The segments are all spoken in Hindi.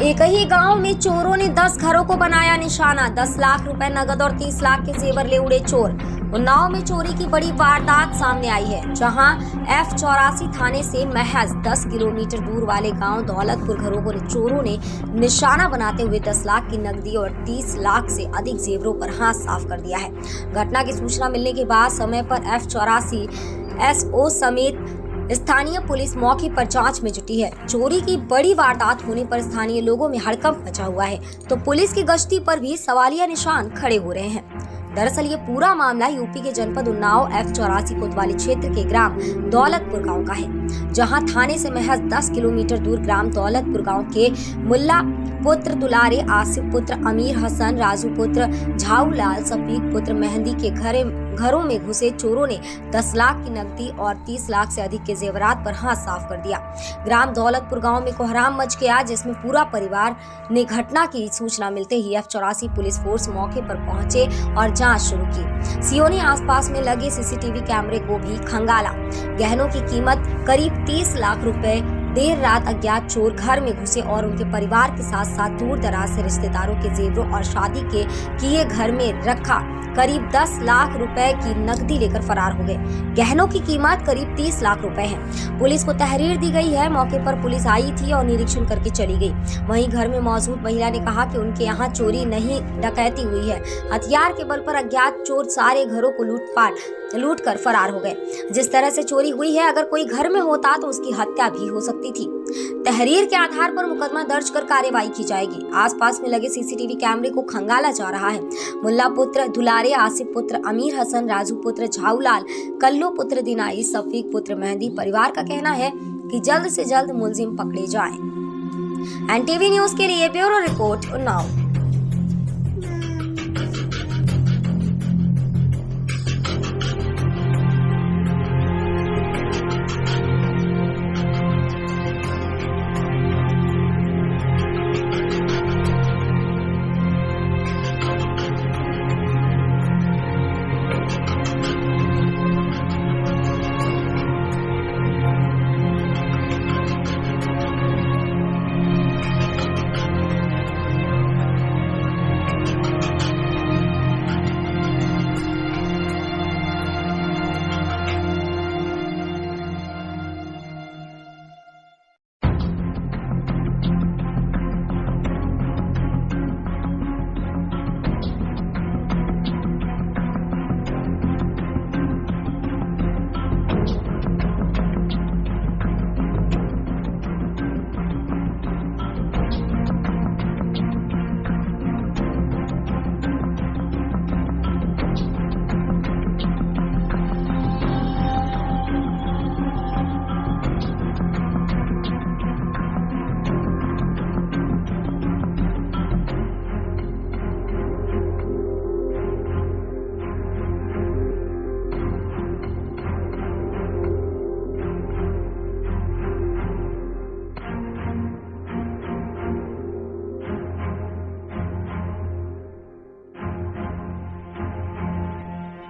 एक ही गांव में चोरों ने 10 घरों को बनाया निशाना। 10 लाख रुपए नगद और 30 लाख के जेवर ले उड़े चोर। उन्नाव में चोरी की बड़ी वारदात सामने आई है, जहां F84 थाने से महज 10 किलोमीटर दूर वाले गांव दौलतपुर घरों को चोरों ने निशाना बनाते हुए 10 लाख की नकदी और 30 लाख से अधिक जेवरों पर हाथ साफ कर दिया है। घटना की सूचना मिलने के बाद समय पर F84 SO समेत स्थानीय पुलिस मौके पर जांच में जुटी है। चोरी की बड़ी वारदात होने पर स्थानीय लोगों में हड़कंप मचा हुआ है, तो पुलिस की गश्ती पर भी सवालिया निशान खड़े हो रहे हैं। दरअसल ये पूरा मामला यूपी के जनपद उन्नाव F84 कोतवाली क्षेत्र के ग्राम दौलतपुर गांव का है, जहां थाने से महज 10 किलोमीटर दूर ग्राम दौलतपुर गांव के मुल्ला पुत्र दुलारे, आसिफ पुत्र अमीर हसन, राजू पुत्र झाऊलाल, सफीक पुत्र मेहंदी के घरों में घुसे चोरों ने 10 लाख की नकदी और 30 लाख से अधिक के जेवरात पर हाथ साफ कर दिया। ग्राम दौलतपुर गांव में कोहराम मच गया, जिसमें पूरा परिवार ने घटना की सूचना मिलते ही F84 पुलिस फोर्स मौके पर पहुंचे और जांच शुरू की। सीओ ने आसपास में लगे सीसीटीवी कैमरे को भी खंगाला। गहनों की कीमत करीब 30 लाख रुपए देर रात अज्ञात चोर घर में घुसे और उनके परिवार के साथ साथ दूर दराज से रिश्तेदारों के जेवरों और शादी के किए घर में रखा करीब 10 लाख रुपए की नकदी लेकर फरार हो गए। गहनों की कीमत करीब 30 लाख रुपए है। पुलिस को तहरीर दी गई है। मौके पर पुलिस आई थी और निरीक्षण करके चली गई। वहीं घर में मौजूद महिला ने कहा कि उनके यहाँ चोरी नहीं डकैती हुई है। हथियार के बल पर अज्ञात चोर सारे घरों को लूट कर फरार हो गए। जिस तरह से चोरी हुई है, अगर कोई घर में होता तो उसकी हत्या भी हो सकती थी। तहरीर के आधार पर मुकदमा दर्ज कर कार्रवाई की जाएगी। आसपास में लगे सीसीटीवी कैमरे को खंगाला जा रहा है। मुल्ला पुत्र दुलारे, आसिफ पुत्र अमीर हसन, राजू पुत्र झाऊलाल, कल्लू पुत्र दिनाई, सफीक पुत्र मेहंदी परिवार का कहना है कि जल्द से जल्द मुलजिम पकड़े जाएं। NTV न्यूज के लिए ब्यूरो रिपोर्ट उन्नाव।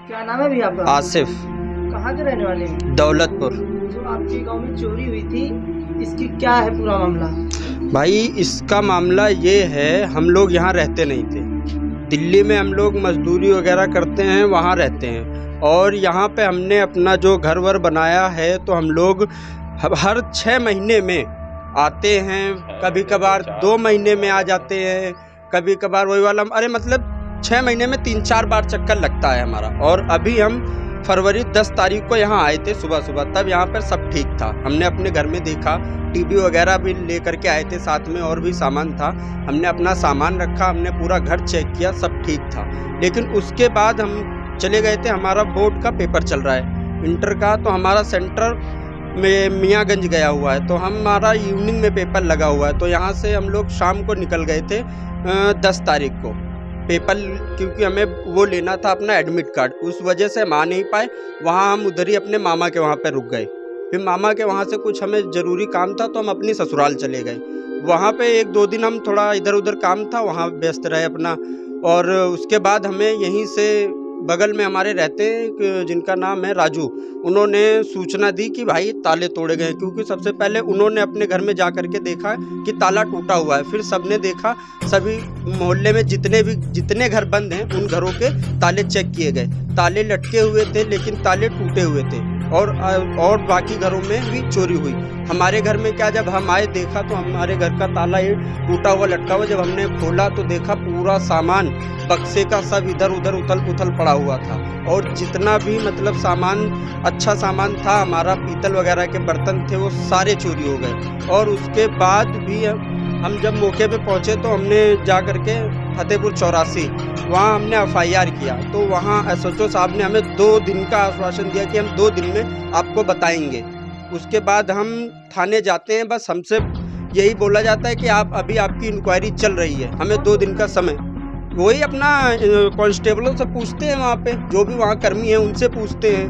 क्या नाम है भैया आपका? आसिफ। कहाँ के रहने वाले हैं? दौलतपुर। जो आपके गांव में चोरी हुई थी, इसकी क्या है पूरा मामला? भाई इसका मामला ये है, हम लोग यहाँ रहते नहीं थे। दिल्ली में हम लोग मजदूरी वगैरह करते हैं, वहाँ रहते हैं। और यहाँ पे हमने अपना जो घर वर बनाया है, तो हम लोग हर 6 महीने में आते हैं। कभी कभार 2 महीने में आ जाते हैं, कभी कभार वही वाला, अरे मतलब 6 महीने में 3-4 बार चक्कर लगता है हमारा। और अभी हम फरवरी 10 तारीख को यहाँ आए थे सुबह सुबह, तब यहाँ पर सब ठीक था। हमने अपने घर में देखा, टीवी वगैरह भी लेकर के आए थे, साथ में और भी सामान था। हमने अपना सामान रखा, हमने पूरा घर चेक किया, सब ठीक था। लेकिन उसके बाद हम चले गए थे, हमारा बोर्ड का पेपर चल रहा है इंटर का, तो हमारा सेंटर में मियाँगंज गया हुआ है, तो हमारा इवनिंग में पेपर लगा हुआ है। तो यहाँ से हम लोग शाम को निकल गए थे 10 तारीख को पेपर, क्योंकि हमें वो लेना था अपना एडमिट कार्ड। उस वजह से हम आ नहीं पाए। वहाँ हम उधर ही अपने मामा के वहाँ पे रुक गए। फिर मामा के वहाँ से कुछ हमें ज़रूरी काम था, तो हम अपनी ससुराल चले गए। वहाँ पे 1-2 दिन हम थोड़ा इधर उधर काम था, वहाँ व्यस्त रहे अपना। और उसके बाद हमें यहीं से बगल में हमारे रहते हैं जिनका नाम है राजू, उन्होंने सूचना दी कि भाई ताले तोड़े गए, क्योंकि सबसे पहले उन्होंने अपने घर में जा कर के देखा कि ताला टूटा हुआ है। फिर सबने देखा, सभी मोहल्ले में जितने घर बंद हैं उन घरों के ताले चेक किए गए। ताले लटके हुए थे लेकिन ताले टूटे हुए थे और बाकी घरों में भी चोरी हुई। हमारे घर में क्या, जब हम आए देखा तो हमारे घर का ताला ये टूटा हुआ लटका हुआ। जब हमने खोला तो देखा पूरा सामान बक्से का सब इधर उधर उथल पुथल पड़ा हुआ था, और जितना भी मतलब सामान अच्छा सामान था, हमारा पीतल वगैरह के बर्तन थे, वो सारे चोरी हो गए। और उसके बाद भी हम जब मौके पे पहुंचे तो हमने जा करके फतेहपुर 84 वहाँ हमने FIR किया। तो वहाँ SHO साहब ने हमें 2 दिन का आश्वासन दिया कि हम 2 दिन में आपको बताएंगे। उसके बाद हम थाने जाते हैं, बस हमसे यही बोला जाता है कि अभी आपकी इंक्वायरी चल रही है, हमें 2 दिन का समय। वही अपना कांस्टेबलों से पूछते हैं, वहाँ पे जो भी वहाँ कर्मी हैं उनसे पूछते हैं।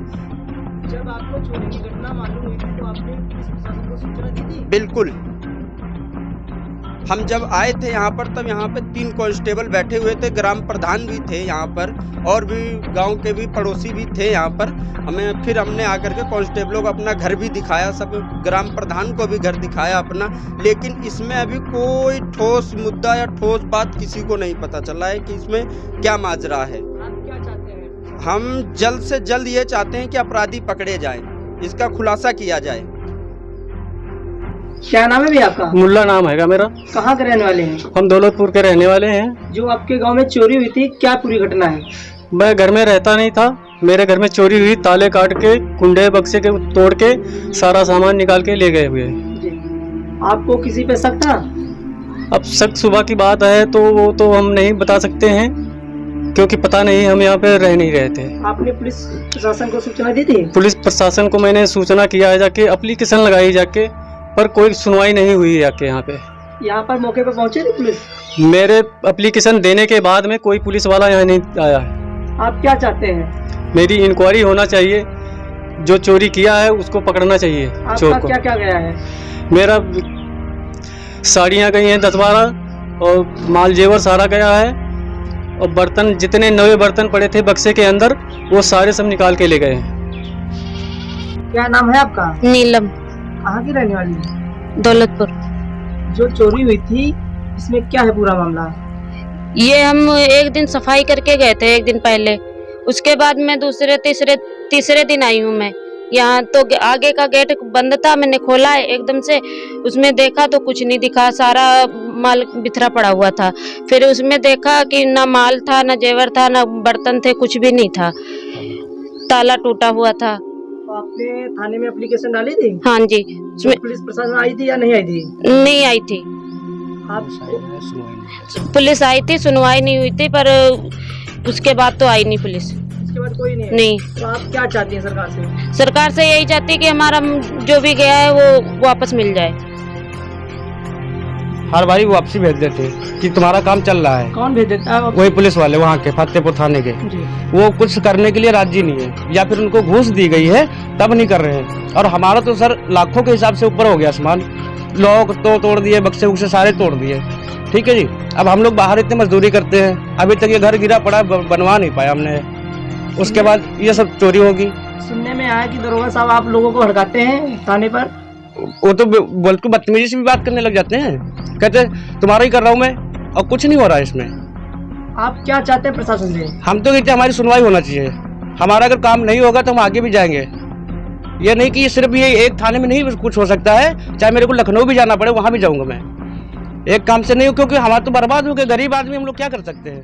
जब आपको चोरी की घटना मालूम हुई थी तो आपने पुलिस प्रशासन को सूचना दी थी? बिल्कुल, हम जब आए थे यहाँ पर तब यहाँ पे 3 कांस्टेबल बैठे हुए थे, ग्राम प्रधान भी थे यहाँ पर, और भी गांव के भी पड़ोसी भी थे यहाँ पर। फिर हमने आकर के कांस्टेबलों को अपना घर भी दिखाया, सब ग्राम प्रधान को भी घर दिखाया अपना, लेकिन इसमें अभी कोई ठोस मुद्दा या ठोस बात किसी को नहीं पता चला है कि इसमें क्या माजरा है। आप क्या चाहते हैं? हम जल्द से जल्द ये चाहते हैं कि अपराधी पकड़े जाए, इसका खुलासा किया जाए। क्या नाम है भी आपका? मुल्ला नाम हैगा मेरा। कहाँ के रहने वाले हैं? हम दौलतपुर के रहने वाले हैं। जो आपके गांव में चोरी हुई थी, क्या पूरी घटना है? मैं घर में रहता नहीं था, मेरे घर में चोरी हुई। ताले काट के, कुंडे बक्से के तोड़ के सारा सामान निकाल के ले गए हुए। जी। आपको किसी पे शक था? अब शक सुबह की बात है तो वो तो हम नहीं बता सकते हैं, क्योंकि पता नहीं, हम यहाँ पे रह नहीं रहे थे। आपने पुलिस प्रशासन को सूचना दी थी? पुलिस प्रशासन को मैंने सूचना किया है, जाके एप्लीकेशन लगाई जाके, पर कोई सुनवाई नहीं हुई जाके। यहाँ पर मौके पे पहुंचे थी पुलिस? मेरे एप्लीकेशन देने के बाद में कोई पुलिस वाला यहाँ नहीं आया। आप क्या चाहते हैं? मेरी इंक्वायरी होना चाहिए, जो चोरी किया है उसको पकड़ना चाहिए चोर को। क्या क्या गया है? मेरा साड़ियाँ गई हैं 10-12, और माल जेवर सारा गया है, और बर्तन, जितने नए बर्तन पड़े थे बक्से के अंदर, वो सारे सब निकाल के ले गए हैं। क्या नाम है आपका? नीलम। कहाँ की रहने वाली है? दौलतपुर। जो चोरी हुई थी इसमें क्या है पूरा मामला? ये हम एक दिन सफाई करके गए थे, एक दिन पहले। उसके बाद मैं तीसरे दिन आई हूँ मैं यहाँ। तो आगे का गेट बंद था, मैंने खोला है एकदम से, उसमें देखा तो कुछ नहीं दिखा, सारा माल बिखरा पड़ा हुआ था। फिर उसमें देखा कि ना माल था, ना जेवर था, ना बर्तन थे, कुछ भी नहीं था, ताला टूटा हुआ था। तो आपने थाने में एप्लीकेशन डाली थी? हाँ जी। पुलिस प्रशासन आई थी या नहीं आई थी? नहीं आई थी। आप पुलिस आई थी, सुनवाई नहीं हुई थी, पर उसके बाद तो आई नहीं पुलिस। उसके बाद कोई नहीं? नहीं। तो आप क्या चाहती हैं सरकार से? सरकार से यही चाहती है कि हमारा जो भी गया है वो वापस मिल जाए। हर बारी वापसी भेज देते कि तुम्हारा काम चल रहा है। कौन भेज देता है? वही पुलिस वाले वहाँ के फतेहपुर थाने के। वो कुछ करने के लिए राजी नहीं है, या फिर उनको घूस दी गई है तब नहीं कर रहे हैं। और हमारा तो सर लाखों के हिसाब से ऊपर हो गया सामान, लॉक तो तोड़ दिए, बक्से उक्से सारे तोड़ दिए। ठीक है जी, अब हम लोग बाहर इतनी मजदूरी करते हैं, अभी तक ये घर गिरा पड़ा, बनवा नहीं पाया हमने। उसके बाद ये सब चोरी होगी। सुनने में आया कि दरोगा साहब आप लोगों को हड़काते हैं थाने पर? वो तो बोल के बदतमीजी से भी बात करने लग जाते हैं, कहते तुम्हारा ही कर रहा हूँ मैं, और कुछ नहीं हो रहा है इसमें। आप क्या चाहते हैं प्रशासन से? हम तो कहते हैं हमारी सुनवाई होना चाहिए। हमारा अगर काम नहीं होगा तो हम आगे भी जाएंगे। ये नहीं कि सिर्फ ये एक थाने में नहीं कुछ हो सकता है, चाहे मेरे को लखनऊ भी जाना पड़े वहाँ भी जाऊँगा मैं। एक काम से नहीं हो, क्योंकि हमारा तो बर्बाद हो गए, गरीब आदमी हम लोग क्या कर सकते हैं।